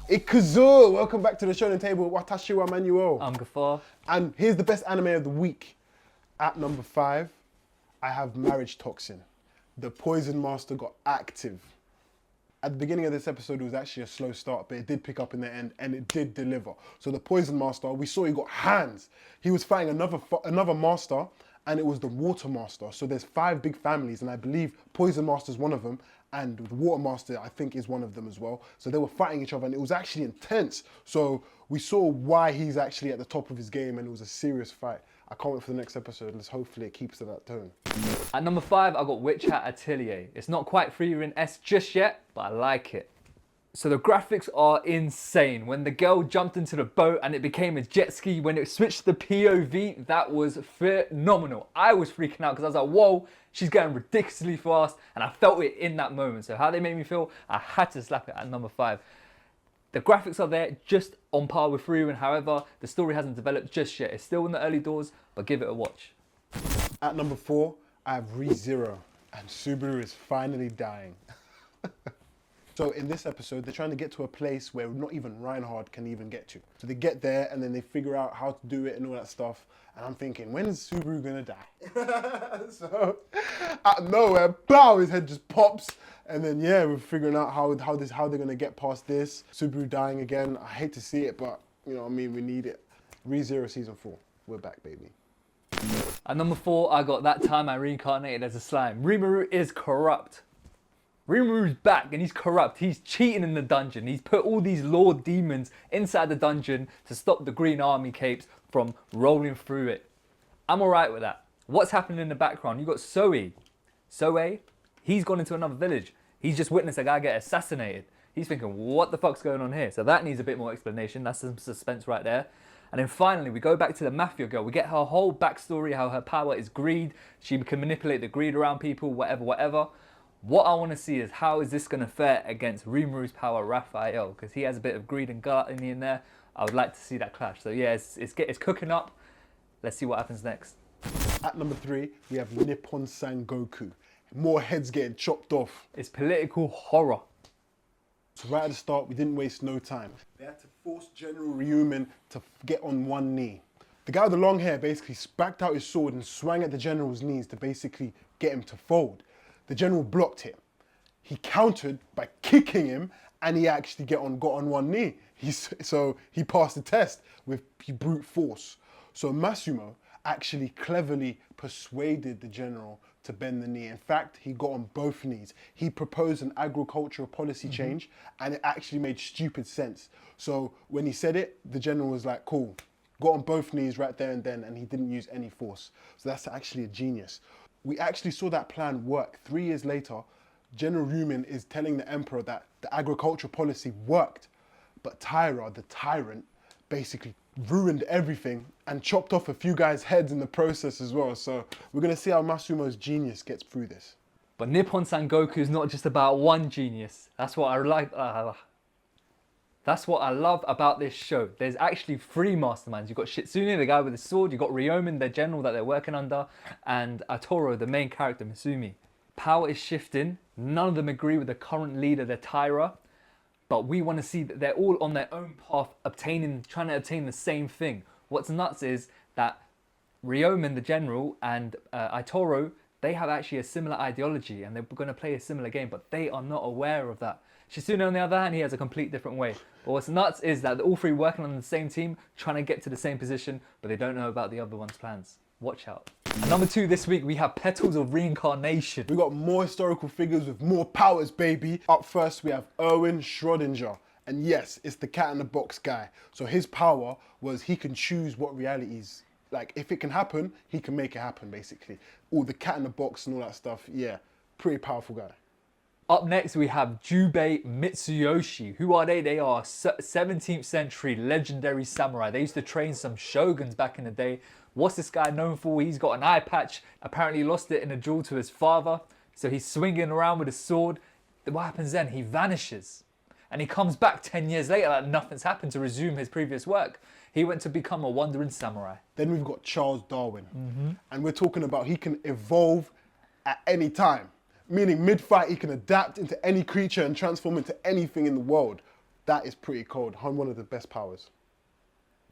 Ikuzo! Welcome back to the Shonen Table. Watashi wa Manuel. I'm Gafar. And here's the best anime of the week. At number 5, I have Marriage Toxin. The Poison Master got active. At the beginning of this episode, it was actually a slow start, but it did pick up in the end, and it did deliver. So the Poison Master, we saw he got hands. He was fighting another master, and it was the Water Master. So there's 5 big families, and I believe Poison Master is one of them, and the Water Master, I think, is one of them as well. So they were fighting each other, and it was actually intense. So we saw why he's actually at the top of his game, and it was a serious fight. I can't wait for the next episode. Let's hopefully it keeps to that tone. At number 5, I got Witch Hat Atelier. It's not quite 3 in S just yet, but I like it. So the graphics are insane. When the girl jumped into the boat and it became a jet ski, when it switched the POV, that was phenomenal. I was freaking out because I was like, whoa, she's going ridiculously fast, and I felt it in that moment. So how they made me feel, I had to slap it at number 5. The graphics are there, just on par with Frieren. However, the story hasn't developed just yet. It's still in the early doors, but give it a watch. At number 4, I have ReZero, and Subaru is finally dying. So in this episode, they're trying to get to a place where not even Reinhard can even get to. So they get there and then they figure out how to do it and all that stuff. And I'm thinking, when is Subaru gonna die? So out of nowhere, pow, his head just pops. And then yeah, we're figuring out how they're gonna get past this. Subaru dying again. I hate to see it, but you know what I mean, we need it. ReZero season 4, we're back, baby. At number 4, I got That Time I Reincarnated as a Slime. Rimuru is corrupt. Rimuru's back and he's corrupt. He's cheating in the dungeon. He's put all these lord demons inside the dungeon to stop the Green Army capes from rolling through it. I'm alright with that. What's happening in the background? You got Soe. Soe, he's gone into another village. He's just witnessed a guy get assassinated. He's thinking, what the fuck's going on here? So that needs a bit more explanation. That's some suspense right there. And then finally, we go back to the Mafia girl. We get her whole backstory, how her power is greed. She can manipulate the greed around people, whatever. What I want to see is how is this going to fare against Rimuru's power, Raphael, because he has a bit of greed and gluttony in there. I would like to see that clash. So yeah, it's cooking up. Let's see what happens next. At number 3, we have Nippon Sangoku. More heads getting chopped off. It's political horror. So right at the start, we didn't waste no time. They had to force General Ryumen to get on one knee. The guy with the long hair basically backed out his sword and swung at the general's knees to basically get him to fold. The general blocked it. He countered by kicking him, and he actually got on one knee. So he passed the test with brute force. So Masumo actually cleverly persuaded the general to bend the knee. In fact, he got on both knees. He proposed an agricultural policy change, and it actually made stupid sense. So when he said it, the general was like, cool. Got on both knees right there and then, and he didn't use any force. So that's actually a genius. We actually saw that plan work. 3 years later, General Ryumen is telling the emperor that the agricultural policy worked, but Taira, the tyrant, basically ruined everything and chopped off a few guys' heads in the process as well. So we're gonna see how Masumo's genius gets through this. But Nippon Sangoku is not just about one genius. That's what I like. That's what I love about this show. There's actually 3 masterminds. You've got Shitsune, the guy with the sword. You've got Ryomen, the general that they're working under. And Atoro, the main character, Misumi. Power is shifting. None of them agree with the current leader, the Taira. But we want to see that they're all on their own path, trying to obtain the same thing. What's nuts is that Ryomen, the general, and Atoro, they have actually a similar ideology. And they're going to play a similar game. But they are not aware of that. Shitsune, on the other hand, he has a complete different way. But what's nuts is that all 3 working on the same team, trying to get to the same position, but they don't know about the other one's plans. Watch out. At number 2 this week, we have Petals of Reincarnation. We got more historical figures with more powers, baby. Up first, we have Erwin Schrödinger. And yes, it's the cat in the box guy. So his power was he can choose what reality is. Like, if it can happen, he can make it happen, basically. All the cat in the box and all that stuff, yeah. Pretty powerful guy. Up next, we have Jubei Mitsuyoshi. Who are they? They are 17th century legendary samurai. They used to train some shoguns back in the day. What's this guy known for? He's got an eye patch. Apparently lost it in a duel to his father. So he's swinging around with a sword. What happens then? He vanishes. And he comes back 10 years later like nothing's happened to resume his previous work. He went to become a wandering samurai. Then we've got Charles Darwin. And we're talking about he can evolve at any time. meaning mid-fight he can adapt into any creature and transform into anything in the world. That is pretty cold. One of the best powers.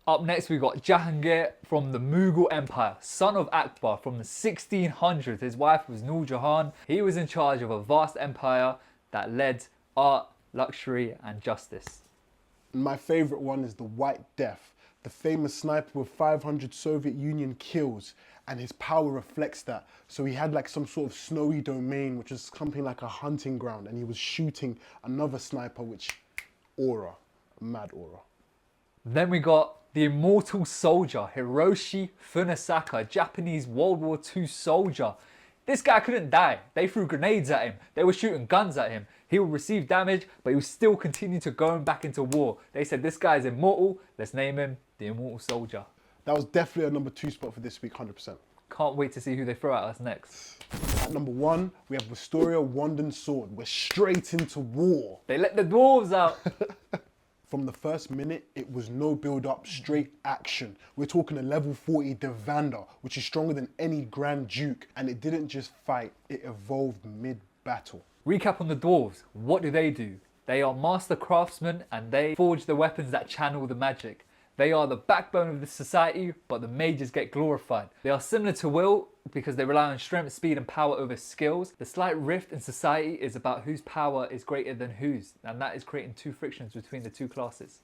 Up next, we got Jahangir from the Mughal Empire, son of Akbar from the 1600s. His wife was Nur Jahan. He was in charge of a vast empire that led art, luxury, and justice. My favorite one is the White Death, the famous sniper with 500 Soviet Union kills, and his power reflects that. So he had like some sort of snowy domain, which was something like a hunting ground, and he was shooting another sniper, which aura, mad aura. Then we got the immortal soldier, Hiroshi Funisaka, Japanese World War II soldier. This guy couldn't die. They threw grenades at him. They were shooting guns at him. He would receive damage, but he would still continue to go back into war. They said, this guy is immortal. Let's name him the Immortal Soldier. That was definitely a number 2 spot for this week, 100%. Can't wait to see who they throw at us next. At number 1, we have Wistoria Wand and Sword. We're straight into war. They let the dwarves out. From the first minute, it was no build-up, straight action. We're talking a level 40 Devander, which is stronger than any Grand Duke. And it didn't just fight, it evolved mid-battle. Recap on the dwarves. What do? They are master craftsmen and they forge the weapons that channel the magic. They are the backbone of the society, but the mages get glorified. They are similar to Will because they rely on strength, speed, and power over skills. The slight rift in society is about whose power is greater than whose, and that is creating two frictions between the two classes.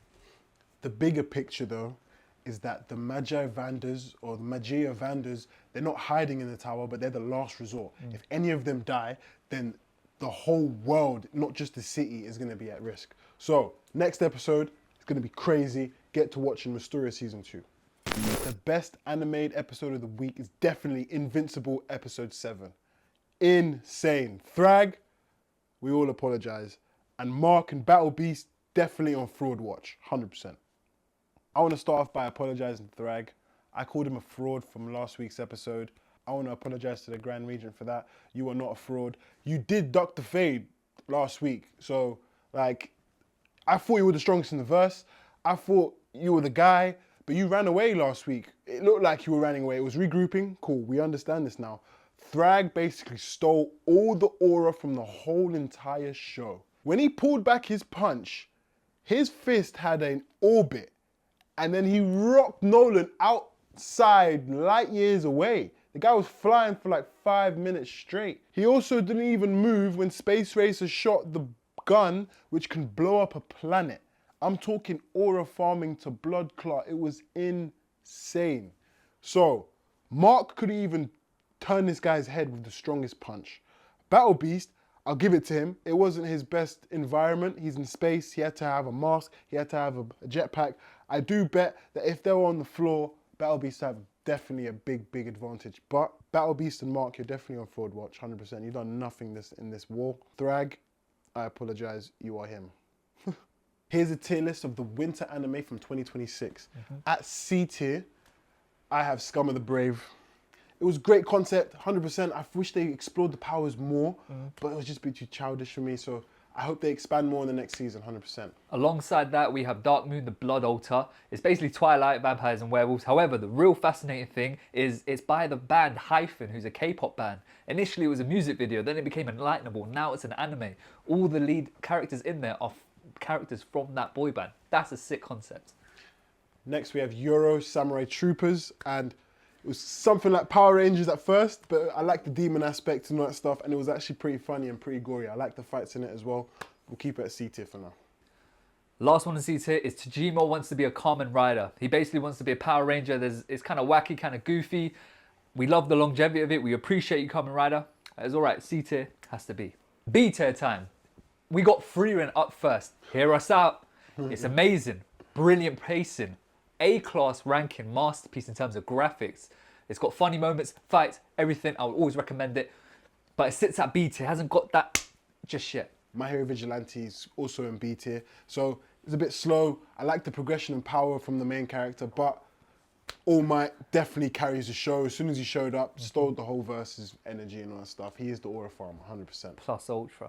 The bigger picture, though, is that the Magi Vanders, or the Magia Vanders, they're not hiding in the tower, but they're the last resort. If any of them die, then the whole world, not just the city, is going to be at risk. So, next episode, it's going to be crazy. Get to watching Wistoria Season 2. The best animated episode of the week is definitely Invincible Episode 7. Insane. Thrag, we all apologize. And Mark and Battle Beast, definitely on fraud watch, 100%. I want to start off by apologizing to Thrag. I called him a fraud from last week's episode. I want to apologize to the Grand Regent for that. You are not a fraud. You did duck the fade last week. So, like, I thought you were the strongest in the verse. I thought you were the guy, but you ran away last week. It looked like you were running away. It was regrouping. Cool, we understand this now. Thrag basically stole all the aura from the whole entire show. When he pulled back his punch, his fist had an orbit, and then he rocked Nolan outside light years away. The guy was flying for like 5 minutes straight. He also didn't even move when Space Racer shot the gun, which can blow up a planet. I'm talking aura farming to blood clot. It was insane. So, Mark could even turn this guy's head with the strongest punch. Battle Beast, I'll give it to him. It wasn't his best environment. He's in space. He had to have a mask. He had to have a jetpack. I do bet that if they were on the floor, Battle Beast have definitely a big advantage. But Battle Beast and Mark, you're definitely on fraud watch, 100%. You've done nothing in this war. Thrag, I apologize. You are him. Here's a tier list of the winter anime from 2026. At C tier, I have Scum of the Brave. It was great concept, 100%. I wish they explored the powers more, but it was just a bit too childish for me. So I hope they expand more in the next season, 100%. Alongside that, we have Dark Moon, the Blood Altar. It's basically Twilight, vampires, and werewolves. However, the real fascinating thing is it's by the band Hyphen, who's a K-pop band. Initially, it was a music video, then it became enlightenable. Now it's an anime. All the lead characters in there are characters from that boy band. That's a sick concept. Next, we have Euro Samurai Troopers, and it was something like Power Rangers at first, but I like the demon aspect and all that stuff, and it was actually pretty funny and pretty gory. I like the fights in it as well. We'll keep it at C tier for now. Last one in C tier is Tajima wants to be a Kamen Rider. He basically wants to be a Power Ranger. It's kind of wacky, kind of goofy. We love the longevity of it. We appreciate you, Kamen Rider. It's all right. C tier has to be. B tier time. We got Frieren up first. Hear us out. It's amazing. Brilliant pacing. A-class ranking, masterpiece in terms of graphics. It's got funny moments, fights, everything. I would always recommend it. But it sits at B tier. It hasn't got that just yet. My Hero Vigilante is also in B tier. So it's a bit slow. I like the progression and power from the main character, but All Might definitely carries the show. As soon as he showed up, stole the whole verse's energy and all that stuff. He is the aura farm, 100%. Plus ultra.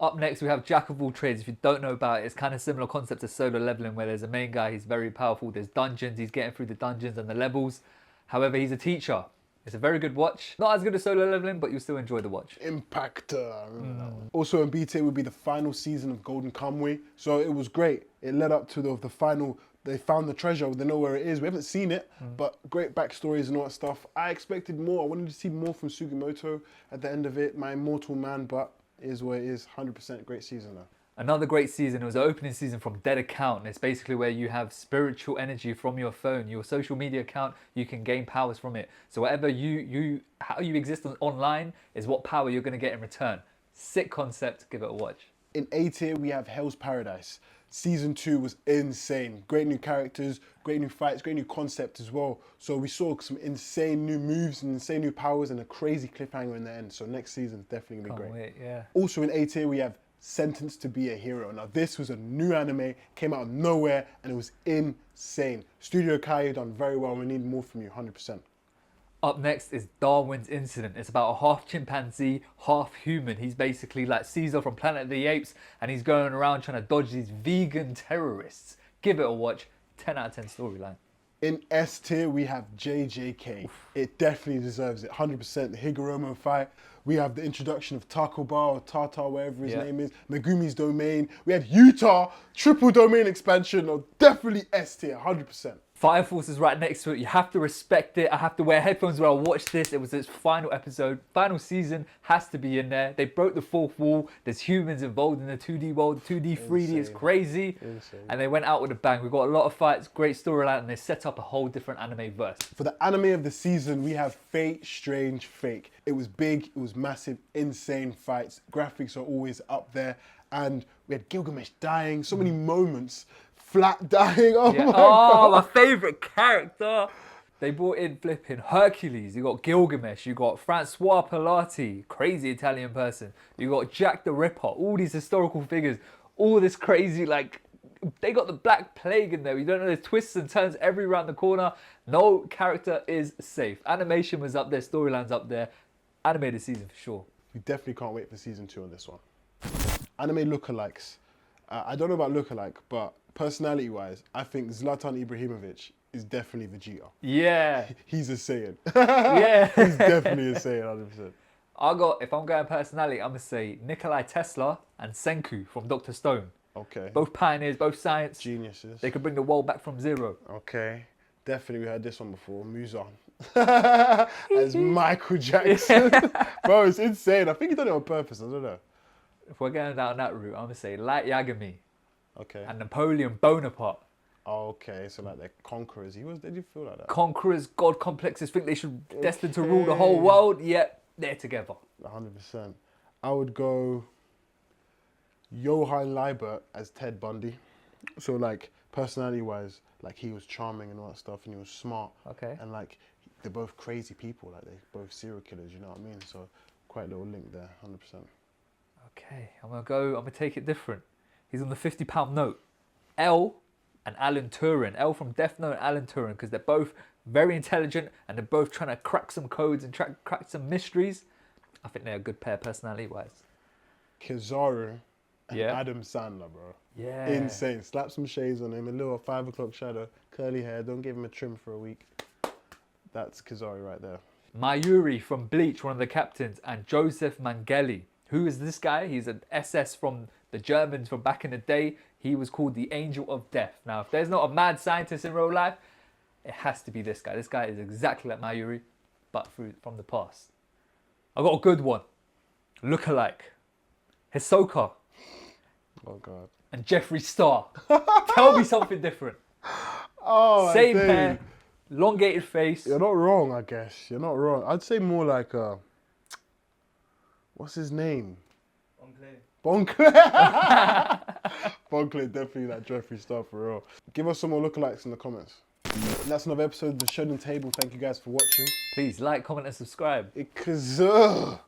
Up next, we have Jack of all trades. If you don't know about it, it's kind of similar concept to solo leveling, where there's a main guy, he's very powerful. There's dungeons, he's getting through the dungeons and the levels. However, he's a teacher. It's a very good watch. Not as good as Solo Leveling, but you'll still enjoy the watch. Impactor. I remember that one. Also in BTA would be the final season of Golden Kamuy. So it was great. It led up to the final. They found the treasure. They know where it is. We haven't seen it, but great backstories and all that stuff. I expected more. I wanted to see more from Sugimoto at the end of it. My immortal man, but it is what it is. 100% great season though. Another great season. It was the opening season from Dead Account. It's basically where you have spiritual energy from your phone, your social media account. You can gain powers from it. So whatever how you exist online is what power you're going to get in return. Sick concept. Give it a watch. In A tier, we have Hell's Paradise. Season 2 was insane. Great new characters, great new fights, great new concept as well. So we saw some insane new moves and insane new powers and a crazy cliffhanger in the end. So next season's definitely gonna be great. Wait, yeah. Also in A tier, we have Sentenced to be a Hero. Now this was a new anime, came out of nowhere, and it was insane. Studio Kai done very well. We need more from you, 100%. Up next is Darwin's Incident. It's about a half chimpanzee, half human. He's basically like Caesar from Planet of the Apes, and he's going around trying to dodge these vegan terrorists. Give it a watch. 10 out of 10 storyline. In S tier, we have JJK. Oof. It definitely deserves it. 100%. The Higoromo fight. We have the introduction of Takoba or Tata, whatever his name is. Megumi's Domain. We had Utah, triple domain expansion. Oh, definitely S tier, 100%. Fire Force is right next to it. You have to respect it. I have to wear headphones while I watch this. It was its final episode. Final season has to be in there. They broke the fourth wall. There's humans involved in the 2D world. 2D, 3D is crazy. Insane. And they went out with a bang. We've got a lot of fights, great storyline, and they set up a whole different anime verse. For the anime of the season, we have Fate Strange Fake. It was big, it was massive, insane fights. Graphics are always up there. And we had Gilgamesh dying, so many moments. Flat dying, oh my God. My favourite character. They brought in flipping Hercules. You got Gilgamesh. You got Francois Pilati, crazy Italian person. You got Jack the Ripper. All these historical figures. All this crazy, like, they got the Black Plague in there. You don't know, there's twists and turns every round the corner. No character is safe. Animation was up there. Storylines up there. Animated season for sure. We definitely can't wait for season 2 on this one. Anime Lookalikes. I don't know about lookalike, but personality-wise, I think Zlatan Ibrahimovic is definitely Vegeta. Yeah. He's a Saiyan. Yeah. He's definitely a Saiyan, 100%. If I'm going personality, I'm going to say Nikolai Tesla and Senku from Dr. Stone. Okay. Both pioneers, both science. Geniuses. They could bring the world back from zero. Okay. Definitely, we heard this one before. Muzan. As Michael Jackson. Bro, it's insane. I think he done it on purpose. I don't know. If we're going down that route, I'm going to say Light Yagami. Okay. And Napoleon Bonaparte. Okay, so like they're conquerors. Did you feel like that? Conquerors, god complexes, think they should destined to rule the whole world. Yep, they're together. 100%. I would go Johann Liebert as Ted Bundy. So like personality-wise, like he was charming and all that stuff, and he was smart. Okay. And like they're both crazy people. Like they're both serial killers. You know what I mean? So quite a little link there. 100%. Okay, I'm gonna take it different. He's on the £50 note. L and Alan Turing. L from Death Note and Alan Turing, because they're both very intelligent and they're both trying to crack some codes and crack some mysteries. I think they're a good pair personality-wise. Kizaru and Adam Sandler, bro. Yeah. Insane. Slap some shades on him, a little 5 o'clock shadow, curly hair, don't give him a trim for a week. That's Kizaru right there. Mayuri from Bleach, one of the captains, and Joseph Mangeli. Who is this guy? He's an SS from the Germans from back in the day. He was called the Angel of Death. Now, if there's not a mad scientist in real life, it has to be this guy. This guy is exactly like Mayuri, but from the past. I got a good one. Lookalike. Hisoka. Oh, God. And Jeffree Star. Tell me something different. Oh, same hair, elongated face. You're not wrong, I guess. You're not wrong. I'd say more like, what's his name? Bonclair. Bonclair, definitely that Jeffree Star for real. Give us some more lookalikes in the comments. And that's another episode of the Shonen Table. Thank you guys for watching. Please like, comment, and subscribe. Ikazuh.